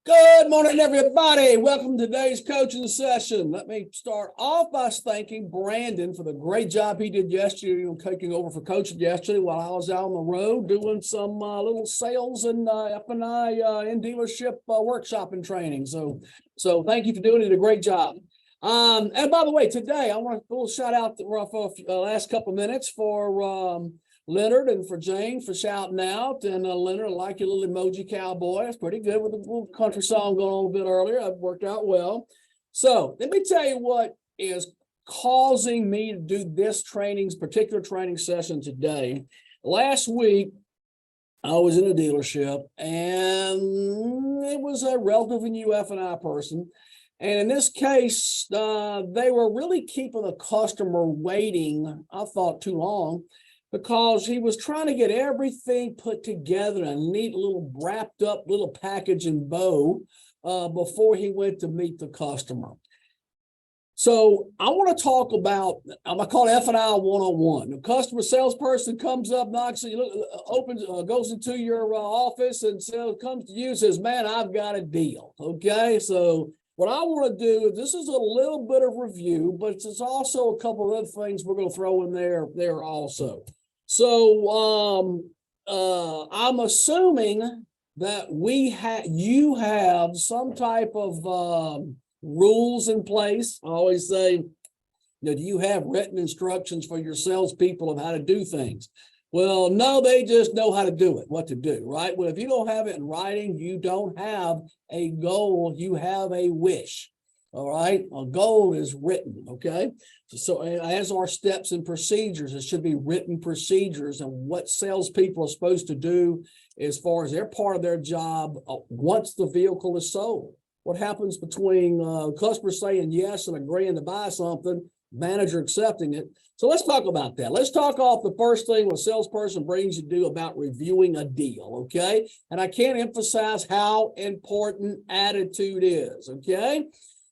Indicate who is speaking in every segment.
Speaker 1: Good morning, everybody. Welcome to today's coaching session. Let me start off by thanking Brandon for the great job he did yesterday, taking over for coaching yesterday while I was out on the road doing some little sales and F&I in dealership workshop and training. So thank you for doing it. A great job. And by the way, today I want a little shout out for the last couple of minutes for Leonard and for Jane for shouting out. And Leonard, I like your little emoji cowboy. It's pretty good with a little country song going on a little bit earlier. It worked out well. So let me tell you what is causing me to do this particular training session today. Last week, I was in a dealership and it was a relatively new F&I person. And in this case, they were really keeping the customer waiting, I thought, too long, because he was trying to get everything put together in a neat little wrapped up little package and bow before he went to meet the customer. So I want to talk about, I'm going to call it F&I 101. The customer salesperson comes up, knocks, goes into your office and comes to you and says, man, I've got a deal. Okay, so what I want to do, this is a little bit of review, but it's also a couple of other things we're going to throw in there also. So I'm assuming that you have some type of rules in place. I always say, do you have written instructions for your salespeople of how to do things? Well, no, they just know how to do it, what to do, right? Well, if you don't have it in writing, you don't have a goal, you have a wish. All right, a goal is written, okay? So as our steps and procedures, it should be written procedures and what salespeople are supposed to do as far as their part of their job once the vehicle is sold. What happens between customers saying yes and agreeing to buy something, manager accepting it. So let's talk about that. Let's talk off the first thing when a salesperson brings you to do about reviewing a deal, okay? And I can't emphasize how important attitude is, okay?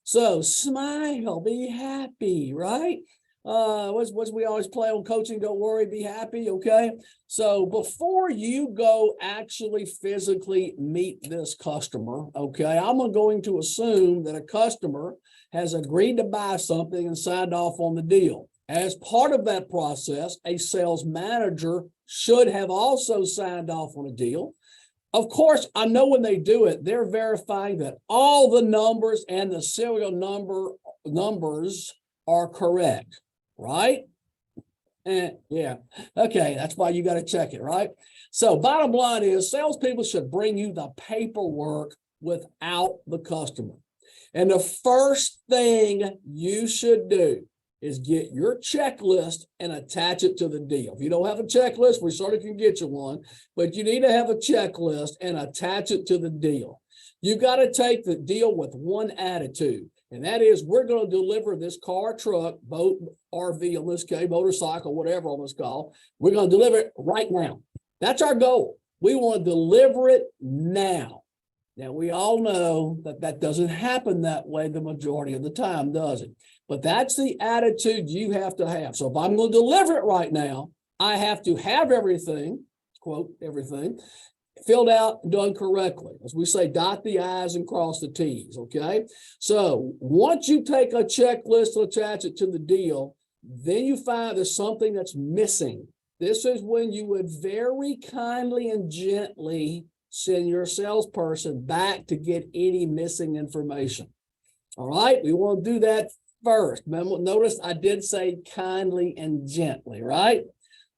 Speaker 1: So smile, be happy, right? What's we always play on coaching, don't worry, be happy, okay? So before you go actually physically meet this customer, okay, I'm going to assume that a customer has agreed to buy something and signed off on the deal. As part of that process, a sales manager should have also signed off on a deal. Of course, I know when they do it, they're verifying that all the numbers and the serial numbers are correct, right? And yeah, okay, that's why you got to check it, right? So bottom line is salespeople should bring you the paperwork without the customer. And the first thing you should do is get your checklist and attach it to the deal. If you don't have a checklist, we certainly can get you one, but you need to have a checklist and attach it to the deal. You got to take the deal with one attitude, and that is we're going to deliver this car, truck, boat, RV, in this case, motorcycle, whatever on this call. We're going to deliver it right now. That's our goal. We want to deliver it now. Now, we all know that that doesn't happen that way the majority of the time, does it? But that's the attitude you have to have. So if I'm going to deliver it right now, I have to have everything, quote, everything, filled out and done correctly. As we say, dot the I's and cross the T's, okay? So once you take a checklist and attach it to the deal, then you find there's something that's missing. This is when you would very kindly and gently send your salesperson back to get any missing information. All right, we want to do that first. Notice I did say kindly and gently, right?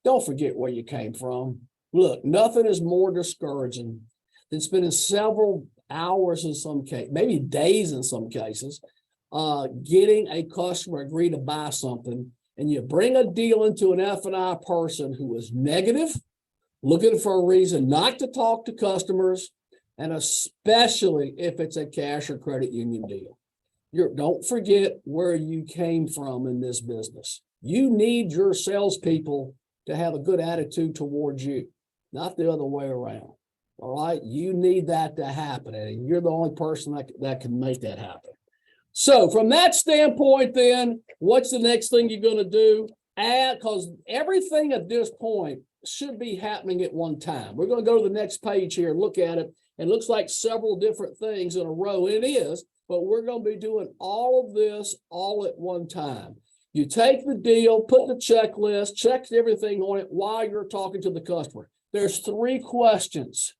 Speaker 1: Don't forget where you came from. Look, nothing is more discouraging than spending several hours in some cases, maybe days in some cases, getting a customer agree to buy something, and you bring a deal into an F&I person who is negative, looking for a reason not to talk to customers, and especially if it's a cash or credit union deal. Don't forget where you came from in this business. You need your salespeople to have a good attitude towards you, not the other way around. All right, you need that to happen, and you're the only person that can make that happen. So from that standpoint, then, what's the next thing you're going to do? Because everything at this point should be happening at one time? We're going to go to the next page here and look at it. It looks like several different things in a row, and it is, but we're going to be doing all of this all at one time. You take the deal, put the checklist, check everything on it while you're talking to the customer. There's 3 questions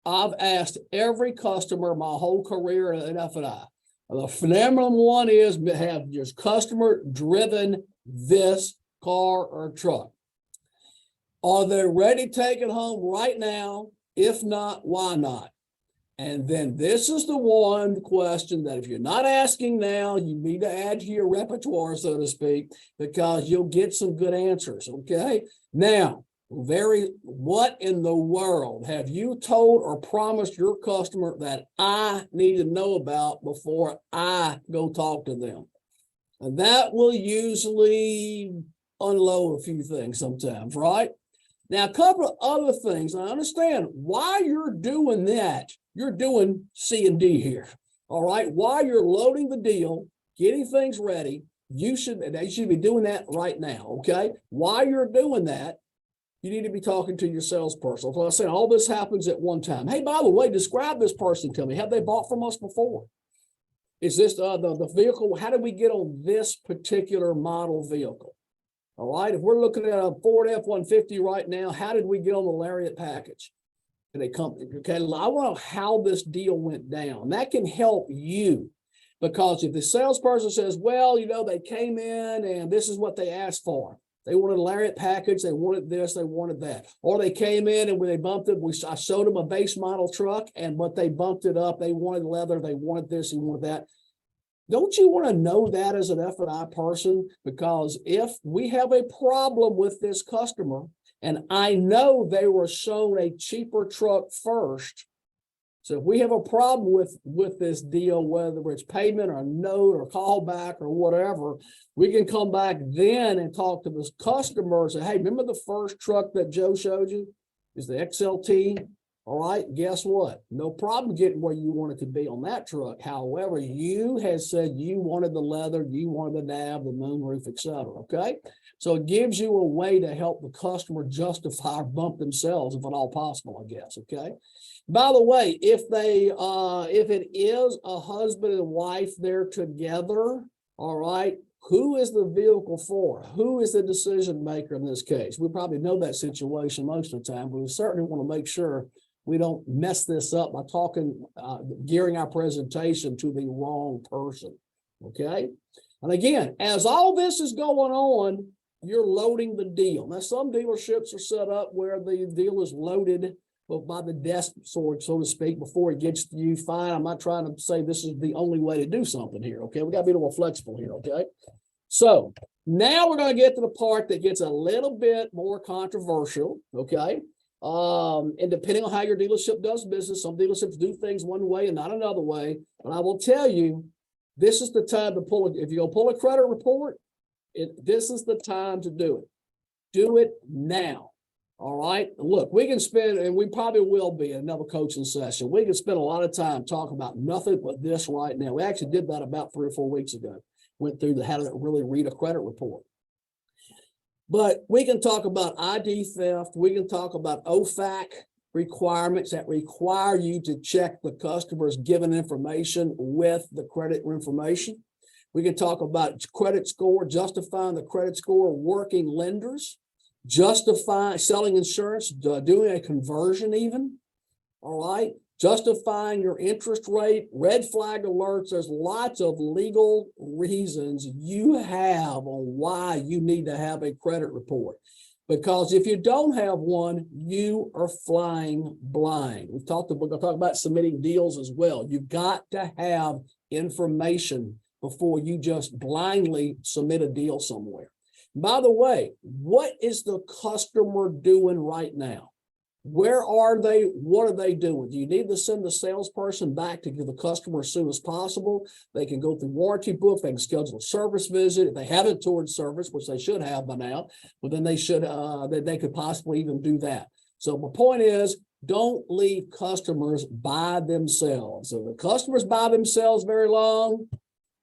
Speaker 1: I've asked every customer my whole career at F&I. The number one is, have your customer driven this car or truck? Are they ready to take it home right now? If not, why not? And then this is the one question that if you're not asking now, you need to add to your repertoire, so to speak, because you'll get some good answers, okay? Now, what in the world have you told or promised your customer that I need to know about before I go talk to them? And that will usually unload a few things sometimes, right? Now, a couple of other things. I understand why you're doing that. You're doing C and D here, all right? While you're loading the deal, getting things ready, they should be doing that right now, okay? While you're doing that, you need to be talking to your salesperson. So I was saying all this happens at one time. Hey, by the way, describe this person to me. Have they bought from us before? Is this the vehicle? How did we get on this particular model vehicle? All right, if we're looking at a Ford F-150 right now, how did we get on the Lariat package? And they come, okay, I want to know how this deal went down. That can help you, because if the salesperson says, well, they came in and this is what they asked for. They wanted a Lariat package, they wanted this, they wanted that. Or they came in and when they bumped it, I showed them a base model truck, but they bumped it up. They wanted leather, they wanted this, they wanted that. Don't you want to know that as an F&I person? Because if we have a problem with this customer, and I know they were shown a cheaper truck first, so if we have a problem with this deal, whether it's payment or note or callback or whatever, we can come back then and talk to this customer and say, hey, remember the first truck that Joe showed you? Is the XLT? All right, guess what? No problem getting where you wanted to be on that truck. However, you had said you wanted the leather, you wanted the nav, the moonroof, etc. Okay, so it gives you a way to help the customer justify or bump themselves, if at all possible, I guess. Okay. By the way, if it is a husband and wife, they're together. All right. Who is the vehicle for? Who is the decision maker in this case? We probably know that situation most of the time, but we certainly want to make sure we don't mess this up by gearing our presentation to the wrong person, okay? And again, as all this is going on, you're loading the deal. Now, some dealerships are set up where the deal is loaded by the desk, so to speak, before it gets to you. Fine, I'm not trying to say this is the only way to do something here, okay? We got to be a little flexible here, okay? So now we're going to get to the part that gets a little bit more controversial, okay? And depending on how your dealership does business, some dealerships do things one way and not another way. But I will tell you, this is the time to pull it. If you're going to pull a credit report, this is the time to do it. Do it now. All right. Look, we can spend, and we probably will be in another coaching session. We can spend a lot of time talking about nothing but this right now. We actually did that about 3 or 4 weeks ago. Went through how to really read a credit report. But we can talk about ID theft. We can talk about OFAC requirements that require you to check the customer's given information with the credit information. We can talk about credit score, justifying the credit score, working lenders, justifying selling insurance, doing a conversion even. All right. Justifying your interest rate, red flag alerts. There's lots of legal reasons you have on why you need to have a credit report. Because if you don't have one, you are flying blind. We're going to talk about submitting deals as well. You've got to have information before you just blindly submit a deal somewhere. By the way, what is the customer doing right now? Where are they? What are they doing? Do you need to send the salesperson back to give the customer as soon as possible? They can go through warranty book. They can schedule a service visit. If they haven't toured service, which they should have by now, but then they should, they could possibly even do that. So my point is, don't leave customers by themselves. If the customers by themselves very long,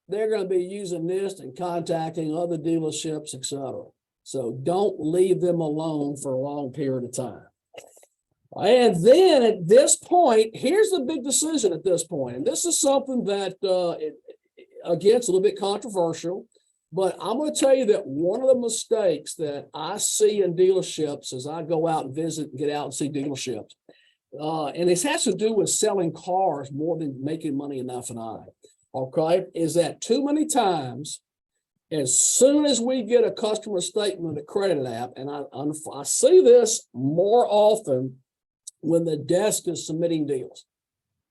Speaker 1: they're going to be using this and contacting other dealerships, etc. So don't leave them alone for a long period of time. And then at this point, here's the big decision at this point. And this is something that, again, it's a little bit controversial, but I'm going to tell you that one of the mistakes that I see in dealerships as I go out and visit and get out and see dealerships, and this has to do with selling cars more than making money in F&I, okay, is that too many times, as soon as we get a customer statement, a credit app, and I see this more often when the desk is submitting deals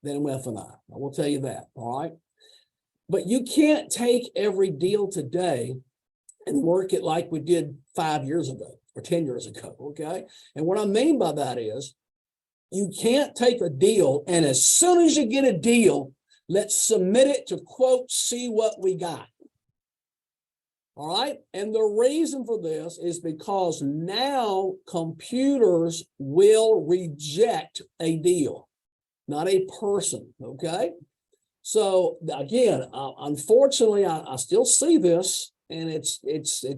Speaker 1: than with F&I. I will tell you that, all right? But you can't take every deal today and work it like we did 5 years ago or 10 years ago, okay? And what I mean by that is you can't take a deal and as soon as you get a deal, let's submit it to quote, see what we got. All right. And the reason for this is because now computers will reject a deal, not a person. Okay. So again, unfortunately, I still see this, and it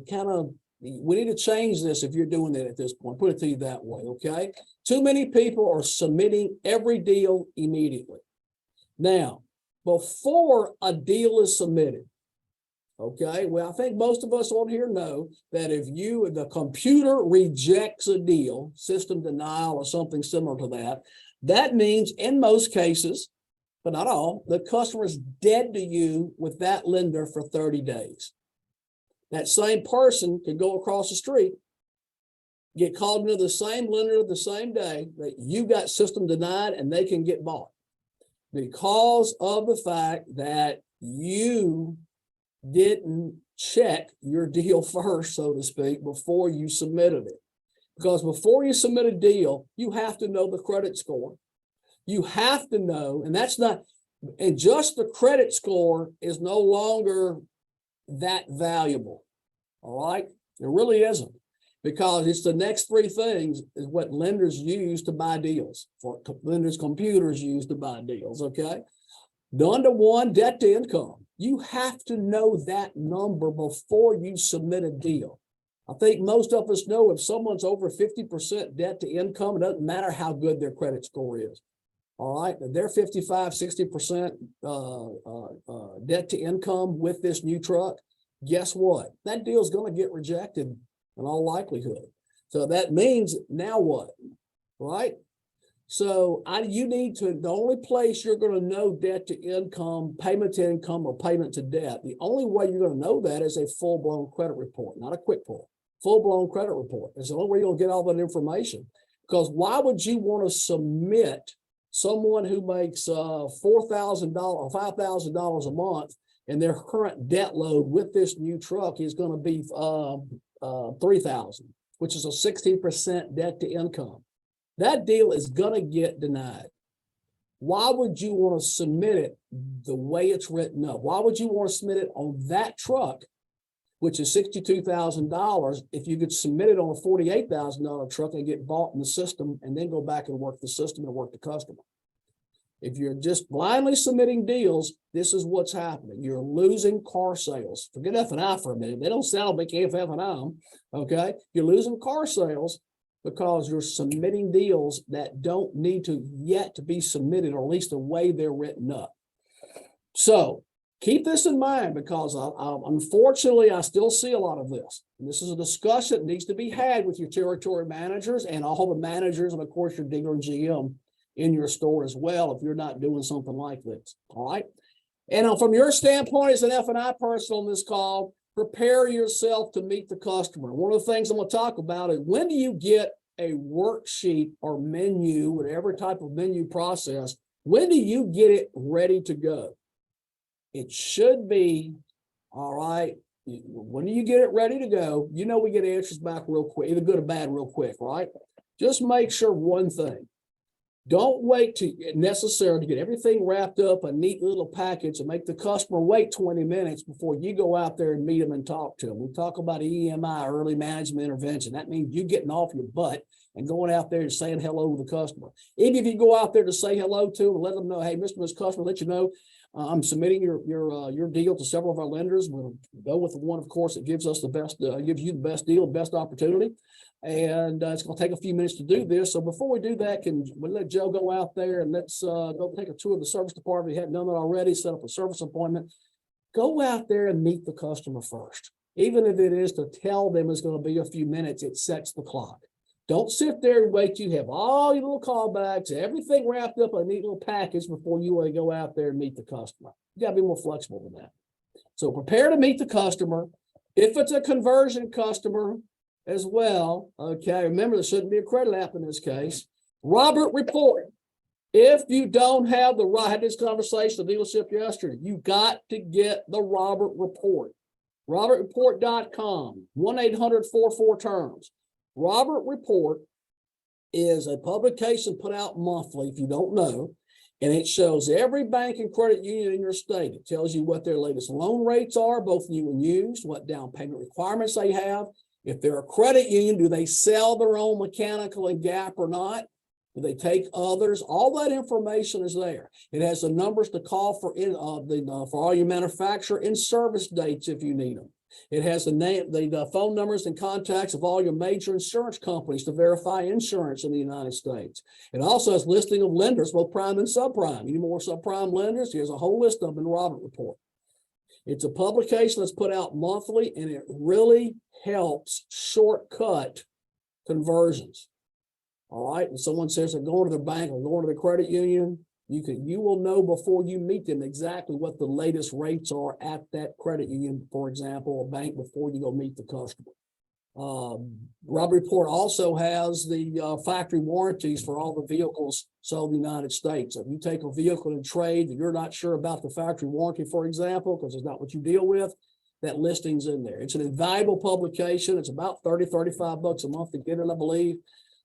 Speaker 1: kind of, we need to change this if you're doing it at this point. Put it to you that way. Okay. Too many people are submitting every deal immediately. Now, before a deal is submitted, okay, well, I think most of us on here know that if the computer rejects a deal, system denial or something similar to that, that means in most cases, but not all, the customer is dead to you with that lender for 30 days. That same person could go across the street, get called into the same lender the same day that you got system denied, and they can get bought because of the fact that you didn't check your deal first, so to speak, before you submitted it. Because before you submit a deal, you have to know the credit score. You have to know, and that's not, and just the credit score is no longer that valuable. All right. It really isn't, because it's the next three things is what lenders use to buy deals, for lenders' computers use to buy deals. Okay. None to one, debt to income. You have to know that number before you submit a deal. I think most of us know if someone's over 50% debt to income, it doesn't matter how good their credit score is. All right, if they're 55, 60% debt to income with this new truck, guess what? That deal is going to get rejected in all likelihood. So that means now what, right? So you need to, the only place you're going to know debt to income, payment to income, or payment to debt, the only way you're going to know that is a full-blown credit report, not a quick pull. Full-blown credit report. It's the only way you'll get all that information. Because why would you want to submit someone who makes $4,000 or $5,000 a month and their current debt load with this new truck is going to be $3,000, which is a 16% debt to income? That deal is going to get denied. Why would you want to submit it the way it's written up? Why would you want to submit it on that truck, which is $62,000, if you could submit it on a $48,000 truck and get bought in the system and then go back and work the system and work the customer? If you're just blindly submitting deals, this is what's happening. You're losing car sales. Forget F&I for a minute. They don't sound like F&I them, okay? You're losing car sales because you're submitting deals that don't need to yet to be submitted, or at least the way they're written up. So keep this in mind, because unfortunately, I still see a lot of this. And this is a discussion that needs to be had with your territory managers and all the managers, and of course your dealer and GM in your store as well, if you're not doing something like this. All right. And from your standpoint as an F&I person on this call, prepare yourself to meet the customer. One of the things I'm going to talk about is, when do you get a worksheet or menu, whatever type of menu process, when do you get it ready to go? It should be, all right, when do you get it ready to go? You know, we get answers back real quick, either good or bad real quick, right? Just make sure one thing. Don't wait to necessarily get everything wrapped up a neat little package and make the customer wait 20 minutes before you go out there and meet them and talk to them. We talk about EMI, early management intervention. That means you getting off your butt and going out there and saying hello to the customer. Even if you go out there to say hello to them and let them know, hey, Mr. and Ms. Customer, let you know, I'm submitting your deal to several of our lenders. We'll go with the one, of course, that gives us the best, gives you the best deal, the best opportunity. And it's going to take a few minutes to do this. So before we do that, can we let Joe go out there and let's go take a tour of the service department? If you hadn't done that already, set up a service appointment. Go out there and meet the customer first. Even if it is to tell them it's going to be a few minutes, it sets the clock. Don't sit there and wait. You have all your little callbacks, everything wrapped up in a neat little package before you want to go out there and meet the customer. You got to be more flexible than that. So prepare to meet the customer. If it's a conversion customer as well, okay, remember there shouldn't be a credit app in this case. Robert Report. If you don't have the right, I had this conversation at the dealership yesterday, you got to get the Robert Report. RobertReport.com, 1-800-44-TERMS. Robert Report is a publication put out monthly, if you don't know, and it shows every bank and credit union in your state. It tells you what their latest loan rates are, both new and used, what down payment requirements they have. If they're a credit union, do they sell their own mechanical and gap or not? Do they take others? All that information is there. It has the numbers to call for for all your manufacturer and service dates if you need them. It has the name, the phone numbers and contacts of all your major insurance companies to verify insurance in the United States. It also has listing of lenders, both prime and subprime. Any more subprime lenders? Here's a whole list of them in the Robert Report. It's a publication that's put out monthly, and it really helps shortcut conversions. All right, and someone says they're going to the bank or going to the credit union, you will know before you meet them exactly what the latest rates are at that credit union, for example, or bank, before you go meet the customer. Robert Report also has the factory warranties for all the vehicles sold in the United States. If you take a vehicle in trade that you're not sure about the factory warranty, for example, because it's not what you deal with, that listing's in there. It's an invaluable publication. It's about $30-35 a month to get it, I believe.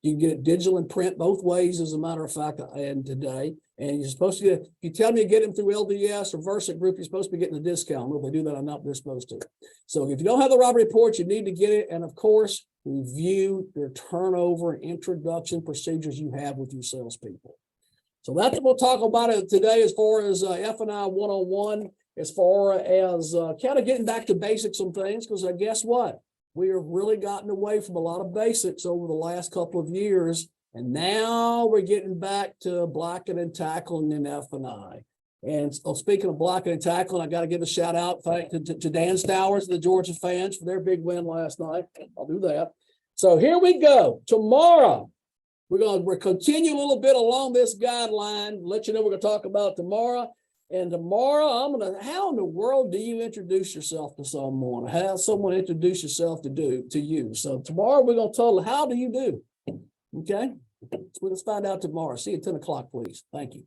Speaker 1: You can get it digital and print both ways, as a matter of fact, and today. And you're supposed to get, if you tell me you get them through LDS or Versant Group, you're supposed to be getting a discount. Well, if they do that or not, they're supposed to. So if you don't have the Robert Report, you need to get it. And of course, review your turnover and introduction procedures you have with your salespeople. So that's what we'll talk about it today as far as F&I 101, as far as kind of getting back to basics on things, because guess what? We have really gotten away from a lot of basics over the last couple of years. And now we're getting back to blocking and tackling in F&I. And so speaking of blocking and tackling, I got to give a shout out to Dan Stowers, the Georgia fans, for their big win last night. I'll do that. So here we go. Tomorrow, we're continue a little bit along this guideline. Let you know we're going to talk about tomorrow. And tomorrow, how in the world do you introduce yourself to someone? How someone introduce yourself to you? So tomorrow we're going to tell how do you do? Okay, so let's find out tomorrow. See you at 10 o'clock, please. Thank you.